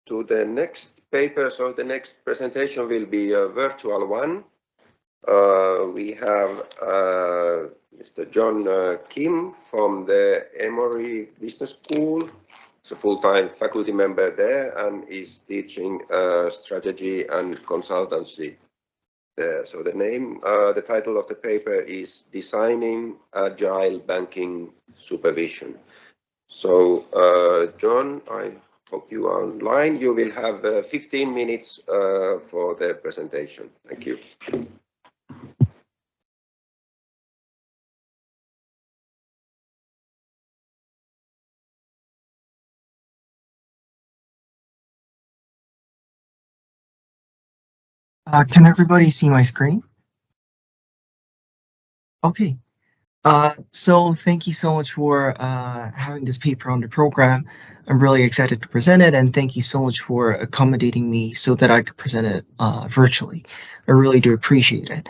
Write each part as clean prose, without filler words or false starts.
to the next paper. So the next presentation will be a virtual one. We have Mr. John Kim from the Emory Business School. He's a full-time faculty member there and is teaching strategy and consultancy there. So the title of the paper is Designing Agile Banking Supervision. So John, I hope you are online. You will have 15 minutes for the presentation. Thank you. Can everybody see my screen? Okay. So thank you so much for having this paper on the program. I'm really excited to present it, and thank you so much for accommodating me so that I could present it virtually. I really do appreciate it.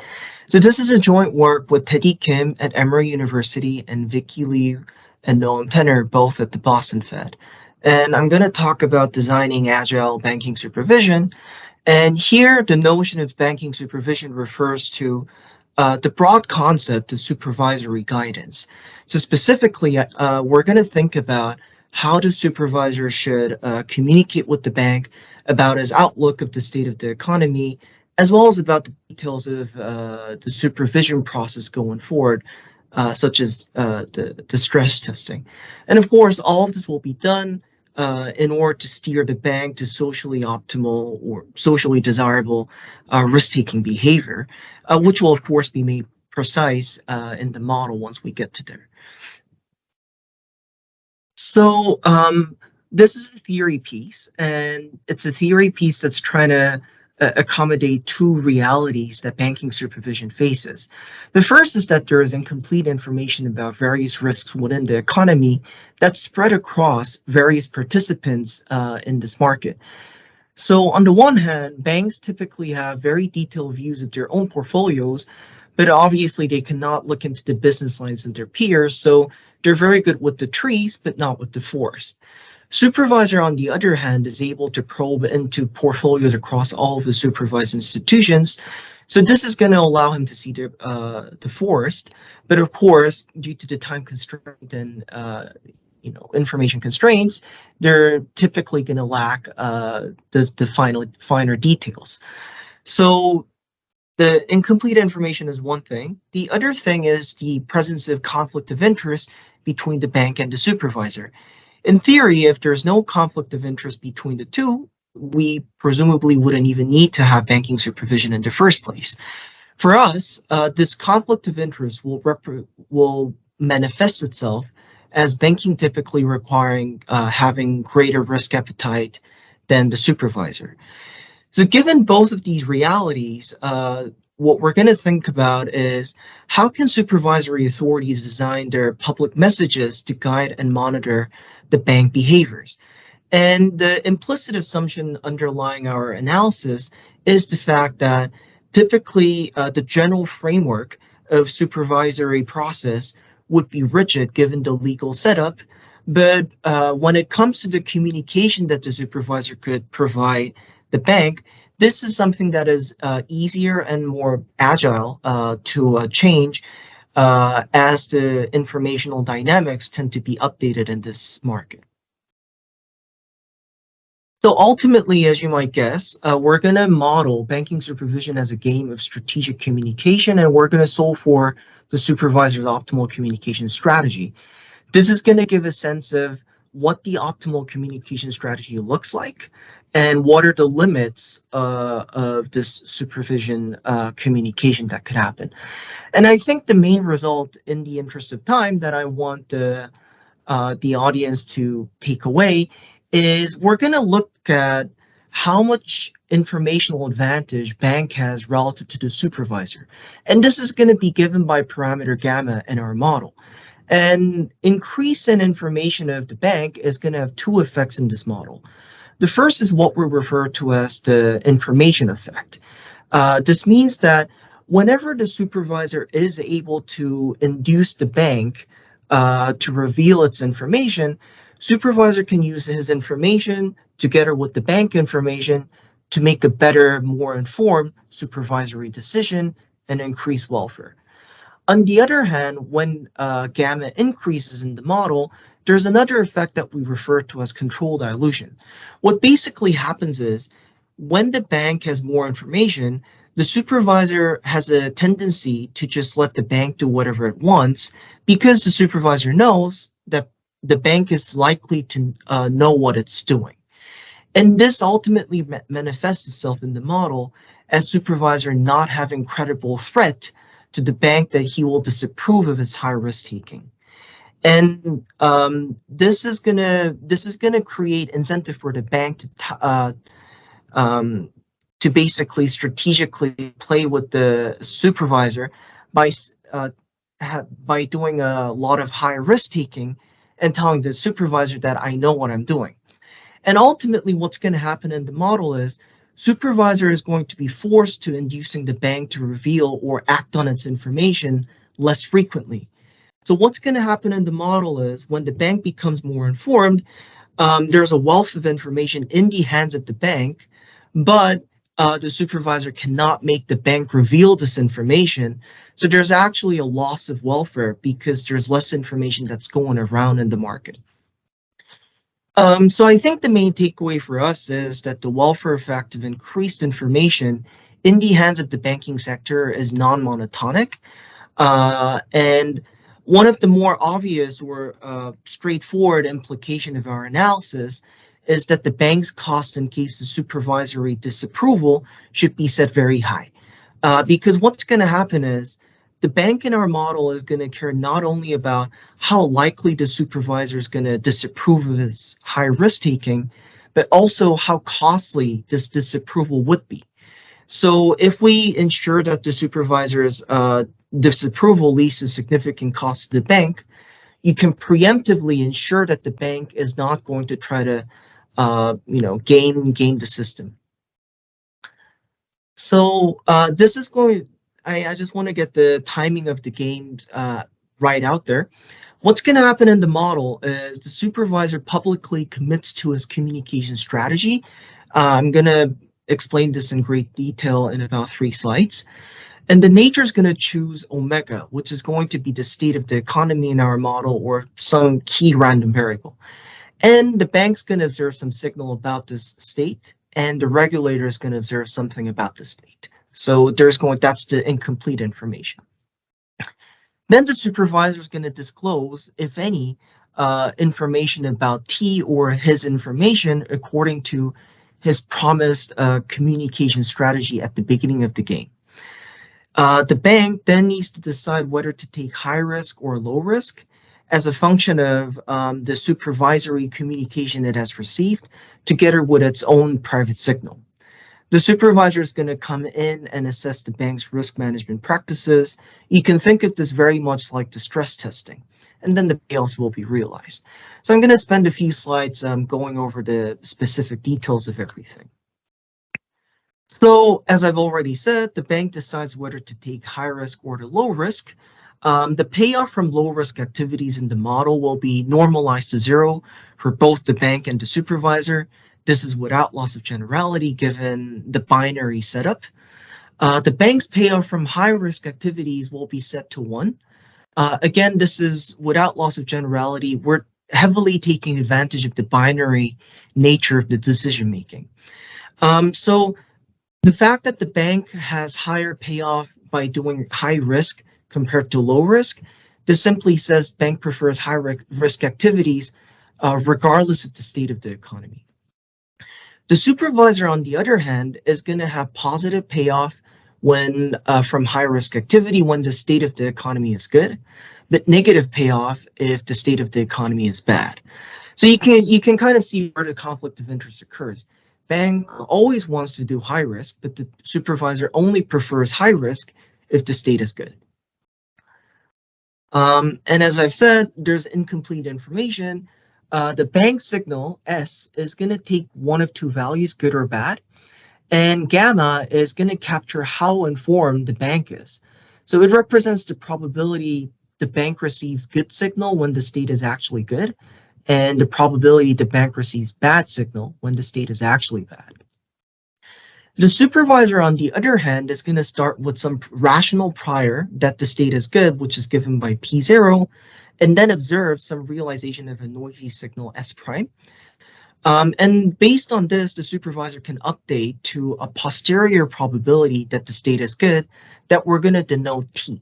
So this is a joint work with Teddy Kim at Emory University and Vicky Liu and Noam Tenner, both at the Boston Fed. And I'm going to talk about designing agile banking supervision. And here, the notion of banking supervision refers to the broad concept of supervisory guidance. So specifically, we're going to think about how the supervisor should communicate with the bank about his outlook of the state of the economy, as well as about the details of the supervision process going forward, such as the stress testing. And of course, all of this will be done in order to steer the bank to socially optimal or socially desirable risk-taking behavior, which will, of course, be made precise in the model once we get to there. So this is a theory piece, and it's a theory piece that's trying to accommodate two realities that banking supervision faces. The first is that there is incomplete information about various risks within the economy that's spread across various participants in this market. So on the one hand, banks typically have very detailed views of their own portfolios, but obviously they cannot look into the business lines of their peers, so they're very good with the trees, but not with the forest. Supervisor, on the other hand, is able to probe into portfolios across all of the supervised institutions. So this is going to allow him to see the forest. But of course, due to the time constraint and information constraints, they're typically going to lack the finer details. So the incomplete information is one thing. The other thing is the presence of conflict of interest between the bank and the supervisor. In theory, if there's no conflict of interest between the two, we presumably wouldn't even need to have banking supervision in the first place. For us, this conflict of interest will manifest itself as banking typically requiring having greater risk appetite than the supervisor. So given both of these realities, what we're going to think about is how can supervisory authorities design their public messages to guide and monitor the bank behaviors. And the implicit assumption underlying our analysis is the fact that typically the general framework of supervisory process would be rigid given the legal setup. But when it comes to the communication that the supervisor could provide the bank, this is something that is easier and more agile to change as the informational dynamics tend to be updated in this market. So ultimately, as you might guess, we're going to model banking supervision as a game of strategic communication, and we're going to solve for the supervisor's optimal communication strategy. This is going to give a sense of what the optimal communication strategy looks like and what are the limits of this supervision communication that could happen. And I think the main result, in the interest of time, that I want the audience to take away is we're going to look at how much informational advantage bank has relative to the supervisor. And this is going to be given by parameter gamma in our model. And increase in information of the bank is going to have two effects in this model. The first is what we refer to as the information effect. This means that whenever the supervisor is able to induce the bank to reveal its information, supervisor can use his information together with the bank information to make a better, more informed supervisory decision and increase welfare. On the other hand, when gamma increases in the model, there's another effect that we refer to as control dilution. What basically happens is when the bank has more information, the supervisor has a tendency to just let the bank do whatever it wants because the supervisor knows that the bank is likely to know what it's doing. And this ultimately manifests itself in the model as supervisor not having credible threat to the bank that he will disapprove of its high risk taking. And this is gonna create incentive for the bank to basically strategically play with the supervisor by by doing a lot of high risk taking and telling the supervisor that I know what I'm doing. And ultimately, what's going to happen in the model is supervisor is going to be forced to inducing the bank to reveal or act on its information less frequently. So what's going to happen in the model is when the bank becomes more informed, there's a wealth of information in the hands of the bank, but the supervisor cannot make the bank reveal this information. So there's actually a loss of welfare because there's less information that's going around in the market. So I think the main takeaway for us is that the welfare effect of increased information in the hands of the banking sector is non-monotonic. And one of the more obvious or straightforward implication of our analysis is that the bank's cost in case of supervisory disapproval should be set very high. Because what's going to happen is the bank in our model is going to care not only about how likely the supervisor is going to disapprove of its high risk taking, but also how costly this disapproval would be. So if we ensure that the supervisor's disapproval leads to significant cost to the bank, you can preemptively ensure that the bank is not going to try to game the system. So this is going. I just want to get the timing of the games right out there. What's going to happen in the model is the supervisor publicly commits to his communication strategy. I'm going to explain this in great detail in about 3 slides. And the nature is going to choose omega, which is going to be the state of the economy in our model or some key random variable. And the bank's going to observe some signal about this state, and the regulator is going to observe something about the state. So that's the incomplete information. Then the supervisor is going to disclose, if any, information about T or his information according to his promised communication strategy at the beginning of the game. The bank then needs to decide whether to take high risk or low risk as a function of the supervisory communication it has received together with its own private signal. The supervisor is going to come in and assess the bank's risk management practices. You can think of this very much like the stress testing, and then the payoffs will be realized. So I'm going to spend a few slides going over the specific details of everything. So as I've already said, the bank decides whether to take high risk or the low risk. The payoff from low risk activities in the model will be normalized to 0 for both the bank and the supervisor. This is without loss of generality given the binary setup. The bank's payoff from high risk activities will be set to 1. Again, this is without loss of generality. We're heavily taking advantage of the binary nature of the decision making. So the fact that the bank has higher payoff by doing high risk compared to low risk, this simply says bank prefers high risk activities regardless of the state of the economy. The supervisor, on the other hand, is going to have positive payoff when from high risk activity when the state of the economy is good, but negative payoff if the state of the economy is bad. So you can kind of see where the conflict of interest occurs. Bank always wants to do high risk, but the supervisor only prefers high risk if the state is good. And as I've said, there's incomplete information. The bank signal S is going to take one of 2 values, good or bad, and gamma is going to capture how informed the bank is. So it represents the probability the bank receives good signal when the state is actually good, and the probability the bank receives bad signal when the state is actually bad. The supervisor, on the other hand, is going to start with some rational prior that the state is good, which is given by P0, and then observe some realization of a noisy signal S prime. And based on this, the supervisor can update to a posterior probability that the state is good that we're going to denote T.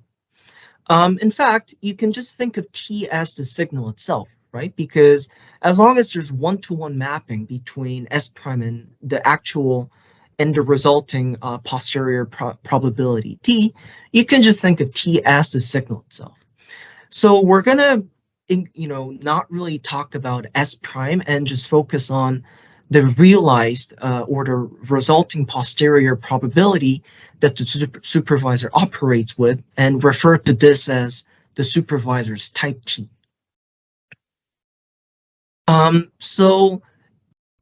In fact, you can just think of T as the signal itself, right? Because as long as there's one-to-one mapping between S prime and the actual and the resulting posterior probability T, you can just think of T as the signal itself. So we're going to not really talk about S prime and just focus on the realized or the resulting posterior probability that the supervisor operates with, and refer to this as the supervisor's type T. So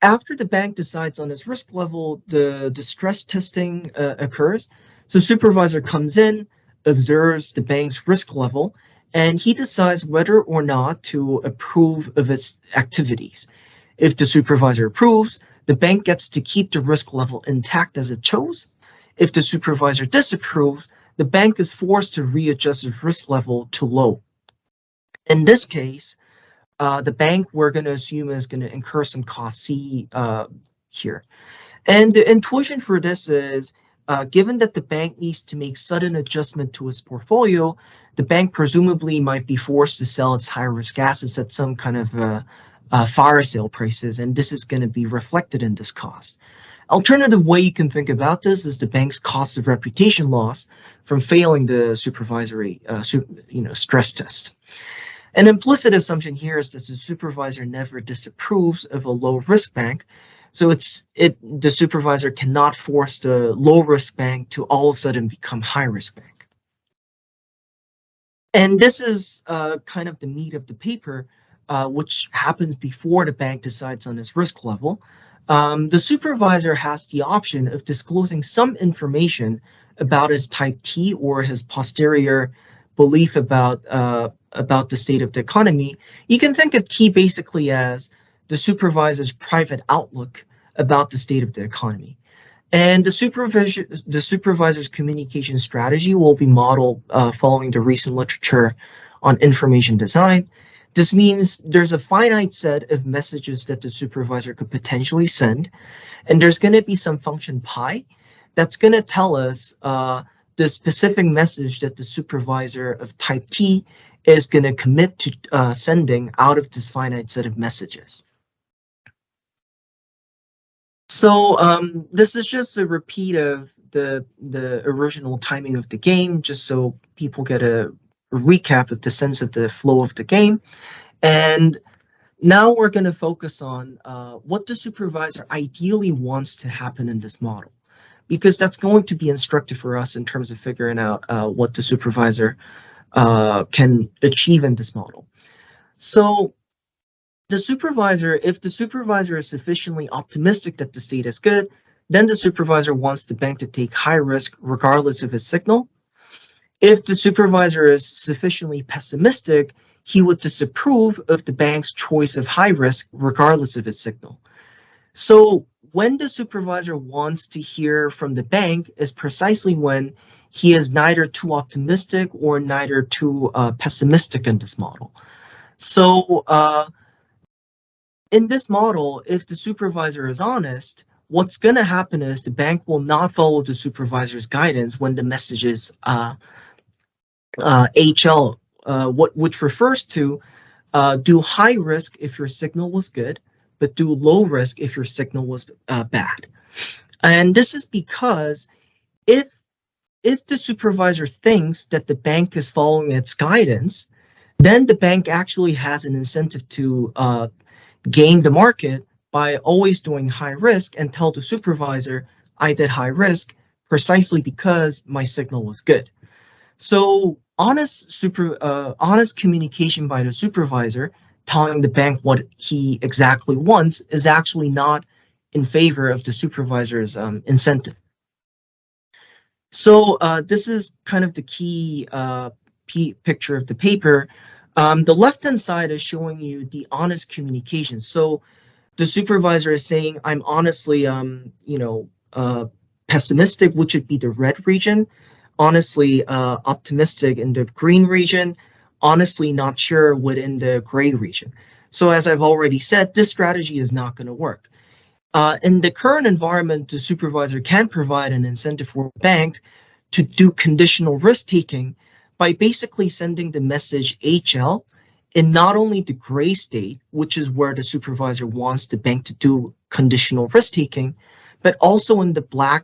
after the bank decides on its risk level, the stress testing occurs. So supervisor comes in, observes the bank's risk level, and he decides whether or not to approve of its activities. If the supervisor approves, the bank gets to keep the risk level intact as it chose. If the supervisor disapproves, the bank is forced to readjust its risk level to low. In this case, the bank, we're going to assume, is going to incur some cost C here. And the intuition for this is, given that the bank needs to make sudden adjustment to its portfolio, the bank presumably might be forced to sell its high-risk assets at some kind of fire sale prices, and this is going to be reflected in this cost. Alternative way you can think about this is the bank's cost of reputation loss from failing the supervisory stress test. An implicit assumption here is that the supervisor never disapproves of a low-risk bank, so the supervisor cannot force the low-risk bank to all of a sudden become high-risk bank. And this is kind of the meat of the paper, which happens before the bank decides on its risk level. The supervisor has the option of disclosing some information about his type T or his posterior belief about the state of the economy. You can think of T basically as the supervisor's private outlook about the state of the economy. And the supervisor's communication strategy will be modeled following the recent literature on information design. This means there's a finite set of messages that the supervisor could potentially send, and there's going to be some function pi that's going to tell us the specific message that the supervisor of type T is going to commit to sending out of this finite set of messages. So this is just a repeat of the original timing of the game, just so people get a recap of the sense of the flow of the game. And now we're going to focus on what the supervisor ideally wants to happen in this model, because that's going to be instructive for us in terms of figuring out what the supervisor can achieve in this model. So if the supervisor is sufficiently optimistic that the state is good, then the supervisor wants the bank to take high risk regardless of its signal. If the supervisor is sufficiently pessimistic, he would disapprove of the bank's choice of high risk regardless of its signal. So when the supervisor wants to hear from the bank is precisely when he is neither too optimistic or neither too pessimistic in this model. So in this model, if the supervisor is honest, what's going to happen is the bank will not follow the supervisor's guidance when the message is HL, which refers to do high risk if your signal was good, but do low risk if your signal was bad. And this is because if the supervisor thinks that the bank is following its guidance, then the bank actually has an incentive to gain the market by always doing high risk and tell the supervisor, I did high risk precisely because my signal was good. So honest communication by the supervisor telling the bank what he exactly wants is actually not in favor of the supervisor's incentive. So this is kind of the key picture of the paper. The left-hand side is showing you the honest communication. So the supervisor is saying, I'm honestly, pessimistic, which would be the red region, honestly optimistic in the green region, honestly not sure within the gray region. So as I've already said, this strategy is not going to work. In the current environment, the supervisor can provide an incentive for a bank to do conditional risk taking by basically sending the message HL in not only the gray state, which is where the supervisor wants the bank to do conditional risk taking, but also in the black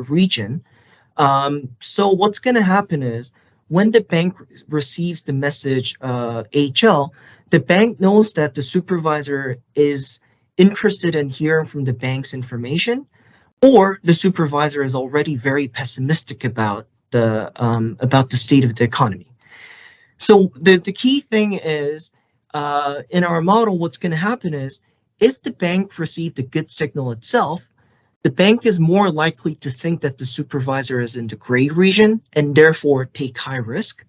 region. So what's going to happen is when the bank receives the message HL, the bank knows that the supervisor is interested in hearing from the bank's information, or the supervisor is already very pessimistic about the state of the economy. So the key thing is in our model, what's going to happen is if the bank received a good signal itself, the bank is more likely to think that the supervisor is in the gray region and therefore take high risk.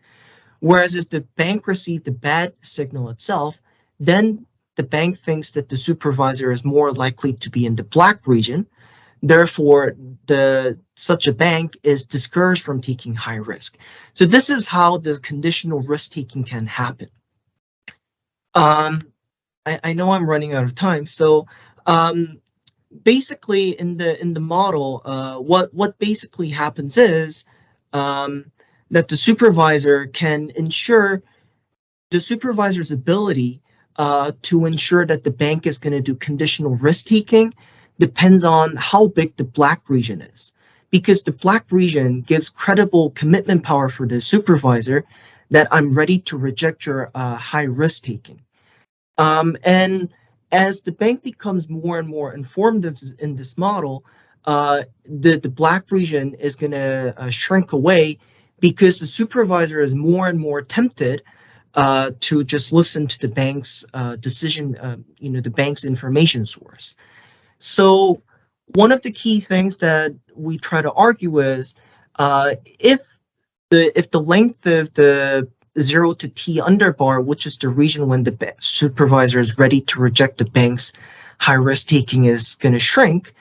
Whereas if the bank received a bad signal itself, then the bank thinks that the supervisor is more likely to be in the black region. Therefore, such a bank is discouraged from taking high risk. So this is how the conditional risk taking can happen. I know I'm running out of time, so basically in the model, what basically happens is that the supervisor can ensure the supervisor's ability to ensure that the bank is going to do conditional risk taking depends on how big the black region is, because the black region gives credible commitment power for the supervisor that I'm ready to reject your high risk taking. And as the bank becomes more and more informed in this model, the black region is going to shrink away because the supervisor is more and more tempted to just listen to the bank's decision, the bank's information source. So one of the key things that we try to argue is if the length of the 0 to T underbar, which is the region when the supervisor is ready to reject the bank's high risk taking, is going to shrink,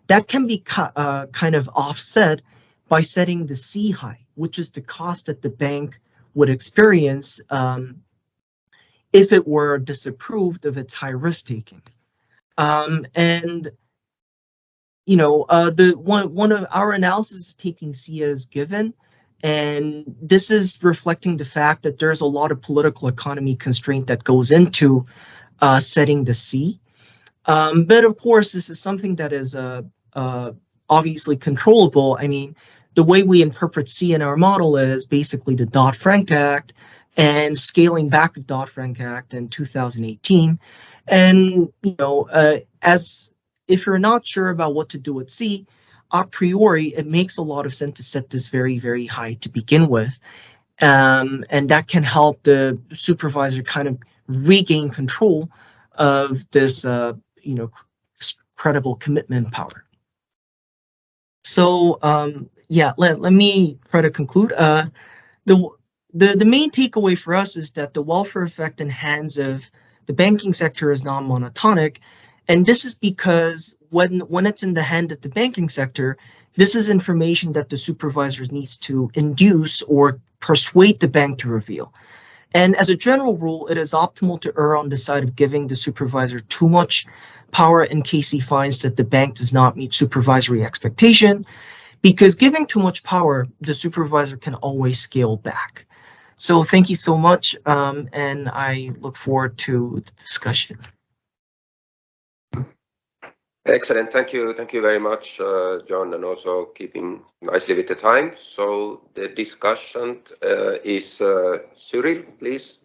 that can be kind of offset by setting the C high, which is the cost that the bank would experience if it were disapproved of its high risk taking. And the one of our analysis is taking C as given, and this is reflecting the fact that there's a lot of political economy constraint that goes into setting the C. But of course, this is something that is obviously controllable. I mean, the way we interpret C in our model is basically the Dodd-Frank Act and scaling back of Dodd-Frank Act in 2018. And, as if you're not sure about what to do with C, a priori, it makes a lot of sense to set this very, very high to begin with. And that can help the supervisor kind of regain control of this, credible commitment power. So, yeah, let me try to conclude. The main takeaway for us is that the welfare effect in hands of the banking sector is non-monotonic, and this is because when it's in the hand of the banking sector, this is information that the supervisor needs to induce or persuade the bank to reveal. And as a general rule, it is optimal to err on the side of giving the supervisor too much power in case he finds that the bank does not meet supervisory expectation, because giving too much power, the supervisor can always scale back. So thank you so much, and I look forward to the discussion. Excellent. Thank you very much, John, and also keeping nicely with the time. So the discussion is Cyril, please.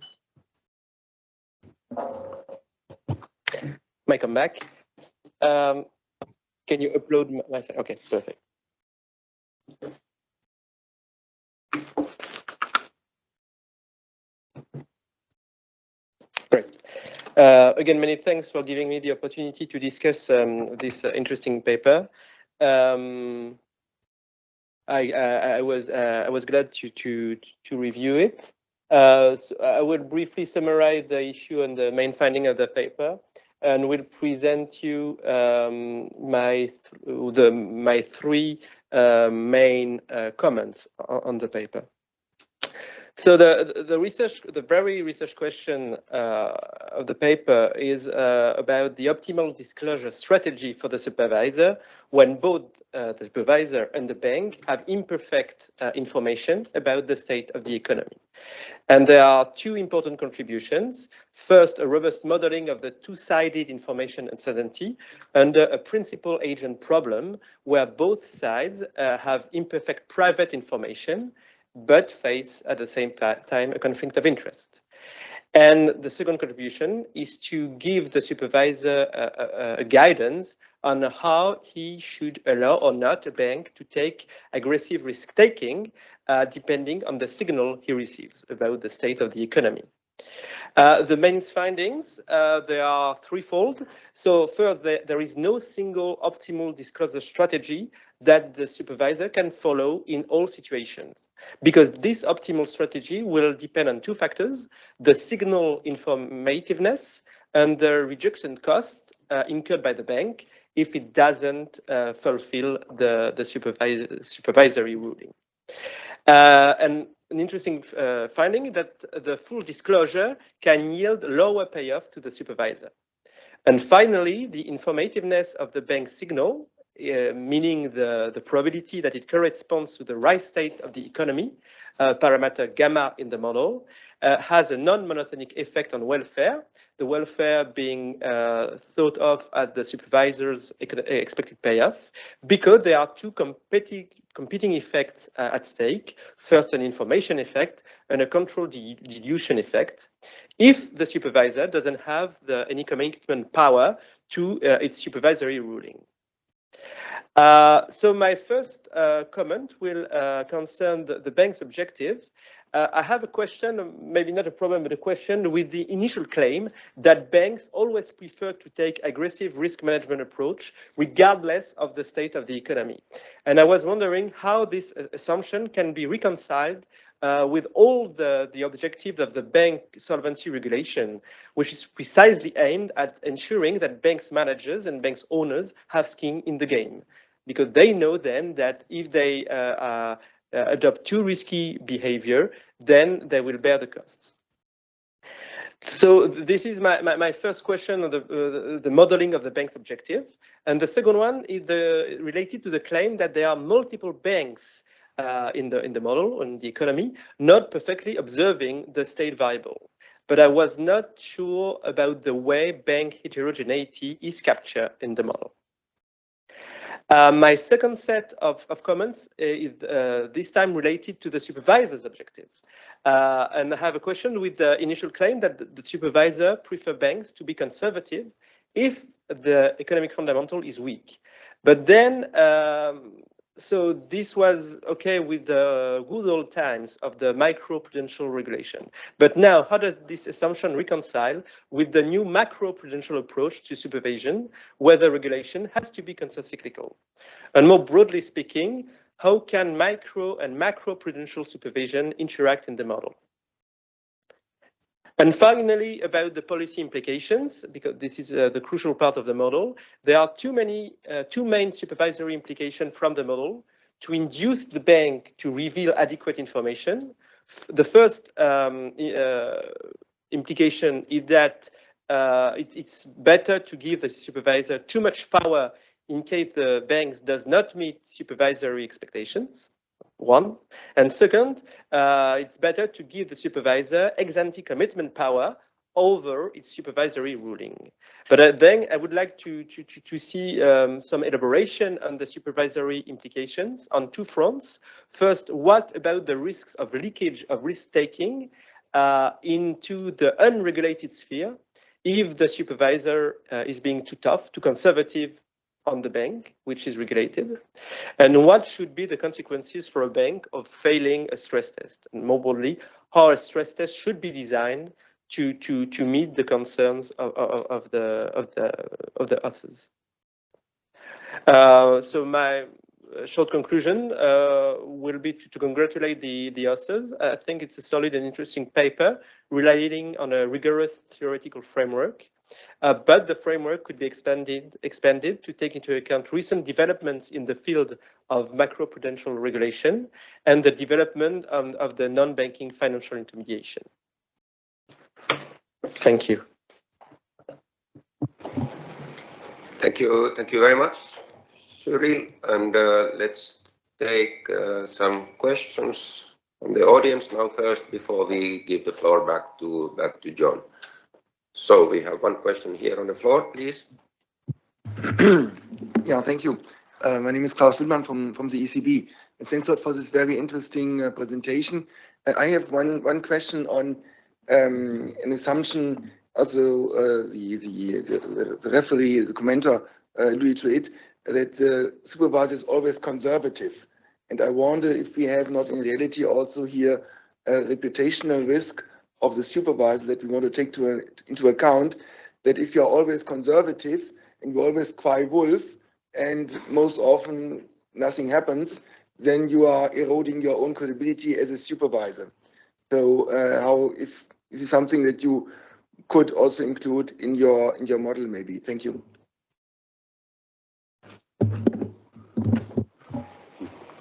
Might come back. Can you upload my site? Okay, perfect. Great. Again, many thanks for giving me the opportunity to discuss this interesting paper. I was glad to review it. So I will briefly summarize the issue and the main finding of the paper, and will present you my three main comments on the paper. So the very research question of the paper is about the optimal disclosure strategy for the supervisor when both the supervisor and the bank have imperfect information about the state of the economy. And there are two important contributions. First, a robust modeling of the two-sided information uncertainty under a principal agent problem where both sides have imperfect private information but face at the same time a conflict of interest. And the second contribution is to give the supervisor a guidance on how he should allow or not a bank to take aggressive risk-taking depending on the signal he receives about the state of the economy. The main findings, they are threefold. So first, there is no single optimal disclosure strategy that the supervisor can follow in all situations, because this optimal strategy will depend on two factors: the signal informativeness and the rejection cost incurred by the bank if it doesn't fulfill the supervisory ruling. And an interesting finding that the full disclosure can yield lower payoff to the supervisor. And finally, the informativeness of the bank signal, meaning the probability that it corresponds to the right state of the economy, parameter gamma in the model, has a non-monotonic effect on welfare, the welfare being thought of as the supervisor's expected payoff, because there are two competing effects at stake. First, an information effect and a control dilution effect, if the supervisor doesn't have any commitment power to its supervisory ruling. So my first comment will concern the bank's objective. I have a question, maybe not a problem, but a question with the initial claim that banks always prefer to take aggressive risk management approach regardless of the state of the economy. And I was wondering how this assumption can be reconciled with all the objectives of the bank solvency regulation, which is precisely aimed at ensuring that banks managers and banks owners have skin in the game, because they know then that if they adopt too risky behavior, then they will bear the costs. So this is my first question on the modeling of the bank's objective. And the second one is related to the claim that there are multiple banks in the model, in the economy, not perfectly observing the state variable. But I was not sure about the way bank heterogeneity is captured in the model. My second set of comments is this time related to the supervisor's objective. And I have a question with the initial claim that the supervisor prefers banks to be conservative if the economic fundamental is weak. But then, so this was okay with the good old times of the microprudential regulation. But now, how does this assumption reconcile with the new macroprudential approach to supervision, where the regulation has to be countercyclical? And more broadly speaking, how can micro and macroprudential supervision interact in the model? And finally, about the policy implications, because this is the crucial part of the model, there are two main supervisory implications from the model to induce the bank to reveal adequate information. The first implication is that it's better to give the supervisor too much power in case the bank does not meet supervisory expectations. One. And second, it's better to give the supervisor ex-ante commitment power over its supervisory ruling. But then I would like to see some elaboration on the supervisory implications on two fronts. First, what about the risks of leakage of risk-taking into the unregulated sphere if the supervisor is being too tough, too conservative on the bank, which is regulated, and what should be the consequences for a bank of failing a stress test, and more broadly, how a stress test should be designed to meet the concerns of the authors. So short conclusion will be to congratulate the authors. I think it's a solid and interesting paper relying on a rigorous theoretical framework. But the framework could be expanded to take into account recent developments in the field of macroprudential regulation and the development of the non-banking financial intermediation. Thank you. Thank you very much, Cyril. And let's take some questions from the audience now first before we give the floor back to John. So we have one question here on the floor, please. Yeah, thank you. My name is Klaus Lüttmann from the ECB. And thanks a lot for this very interesting presentation. I have one question on an assumption. Also, the referee, the commenter, alluded to it, that the supervisor is always conservative. And I wonder if we have not in reality also here a reputational risk of the supervisor that we want to take into account, that if you're always conservative and you always cry wolf and most often nothing happens, then you are eroding your own credibility as a supervisor. So if this is something that you could also include in your model maybe. Thank you.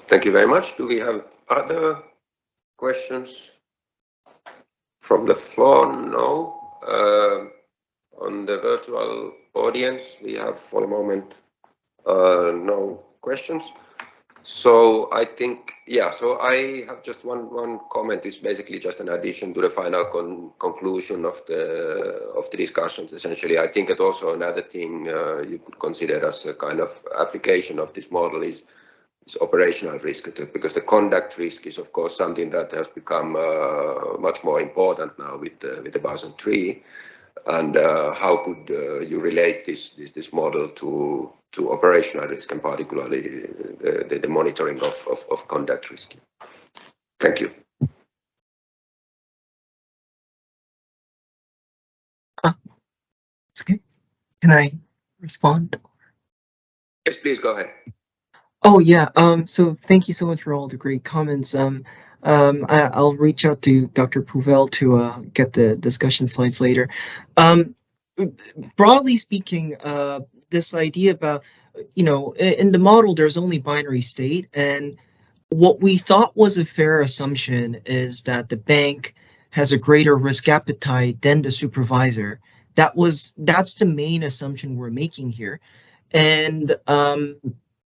Thank you very much. Do we have other questions from the floor? No. On the virtual audience, we have for the moment no questions. So I think, yeah, so I have just one comment. It's basically just an addition to the final conclusion of the discussions. Essentially, I think that also another thing you could consider as a kind of application of this model is operational risk, because the conduct risk is of course something that has become much more important now with the Basel III. And how could you relate this model to operational risk, and particularly the monitoring of conduct risk? Thank you. Okay. Can I respond? Yes, please go ahead. Oh yeah. So thank you so much for all the great comments. I'll reach out to Dr. Pouvel to get the discussion slides later. Broadly speaking, this idea about, in the model, there's only binary state. And what we thought was a fair assumption is that the bank has a greater risk appetite than the supervisor. That's the main assumption we're making here. And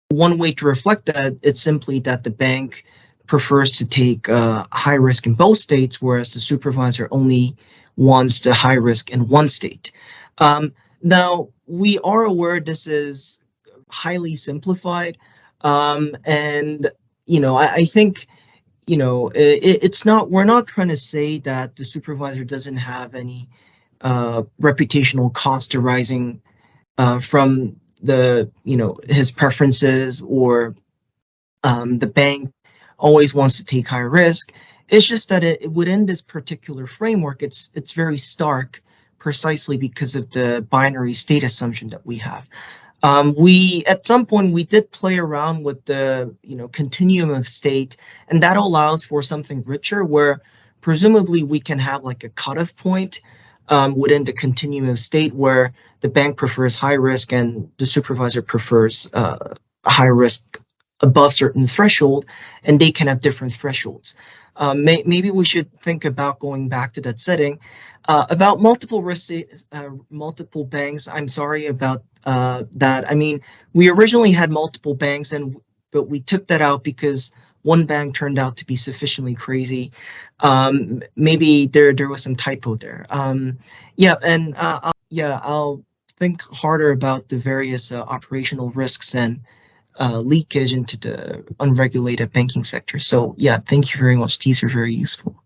one way to reflect that, it's simply that the bank prefers to take high risk in both states, whereas the supervisor only wants the high risk in one state. Now, we are aware this is highly simplified, and I think we're not trying to say that the supervisor doesn't have any reputational cost arising from his preferences, or the bank always wants to take high risk. It's just that within this particular framework, it's very stark, precisely because of the binary state assumption that we have. At some point we did play around with the continuum of state, and that allows for something richer, where presumably we can have like a cutoff point within the continuum of state where the bank prefers high risk and the supervisor prefers high risk above certain threshold, and they can have different thresholds. Maybe we should think about going back to that setting. About multiple risks, multiple banks, I'm sorry about that. I mean, we originally had multiple banks, but we took that out because one bank turned out to be sufficiently crazy. Maybe there was some typo there. I'll think harder about the various operational risks and leakage into the unregulated banking sector. So yeah, thank you very much. These are very useful.